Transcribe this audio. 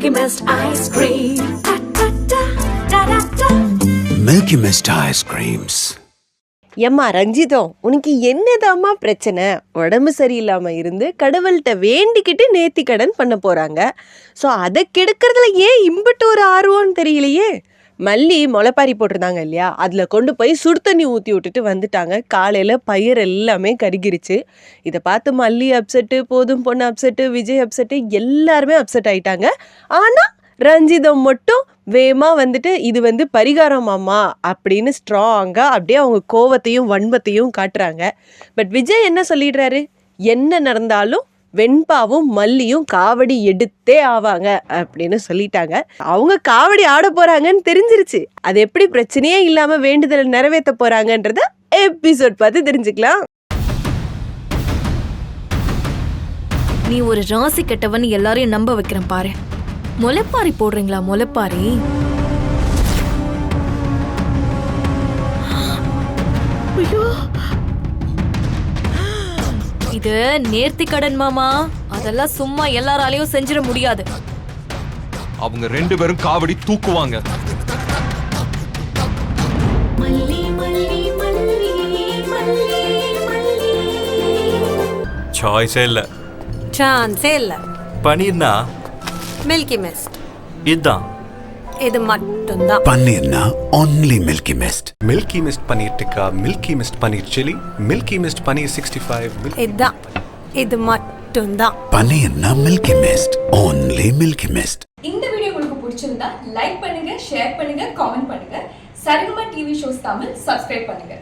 Milky Mist ice cream. Milky Mist ice creams. ஏம்மா ரஞ்சிதம், உனக்கு என்னதாம்மா பிரச்சனை? உடம்பு சரியில்லாமல் இருந்து கடவுள்கிட்ட வேண்டிக்கிட்டு நேர்த்தி கடன் பண்ண போகிறாங்க. ஸோ அதை கெடுக்கிறதுல ஏன் இம்பிட்டு ஒரு ஆர்வம்னு தெரியலையே. மல்லி முளைப்பாரி போட்டிருந்தாங்க இல்லையா, அதில் கொண்டு போய் சுடு தண்ணி ஊற்றி விட்டுட்டு வந்துட்டாங்க. காலையில் பயிர் எல்லாமே கருகிருச்சு. இதை பார்த்து மல்லி அப்செட்டு, போதும் பொண்ணு அப்செட்டு, விஜய் அப்செட்டு, எல்லாருமே அப்செட் ஆயிட்டாங்க. ஆனால் ரஞ்சிதம் மட்டும் வேமா வந்துட்டு இது பரிகாரமாமா அப்படின்னு ஸ்ட்ராங்காக அப்படியே அவங்க கோவத்தையும் வன்மத்தையும் காட்டுறாங்க. பட் விஜய் என்ன சொல்லிடுறாரு, என்ன நடந்தாலும் வெண்பாவும் மல்லியும் காவடி எடுத்தே ஆவாங்க அப்படின்னு சொல்லிட்டாங்க. அவங்க காவடி ஆட போறாங்கன்னு தெரிஞ்சிருச்சு. அது எப்படி பிரச்சனையே இல்லாம வேண்டுதல் நிறைவேற்ற போறாங்கன்றத எபிசோட் பார்த்து தெரிஞ்சுக்கலாம். நீ ஒரு ராசி கெட்டவன் எல்லாரையும் நம்ப வைக்கிறேன் பாரு. முளைப்பாரி போடுறீங்களா? முளைப்பாரி இது நேர்த்தி கடன் மாமா. அதெல்லாம் சும்மா எல்லாராலையும் செஞ்சிட முடியாது. அவங்க 2 பேரும் காவடி தூக்குவாங்க. சாய்ஸே இல்ல, சான்ஸே இல்ல. பன்னீர்னா மில்கி மிஸ்ட் இதுதான். இது மட்டும்தான். பன்னீர்னா only Milky Mist. Milky Mist paneer tikka, Milky Mist பன்னீர் சில்லி, Milky Mist பன்னீர் 65. இதுதான், இது மட்டும்தான். பன்னீர்னா Milky Mist, only Milky Mist. இந்த வீடியோ உங்களுக்கு பிடிச்சிருந்தா லைக் பண்ணுங்க, ஷேர் பண்ணுங்க, காமெண்ட் பண்ணுங்க. Saregama TV shows Tamil subscribe பண்ணுங்க.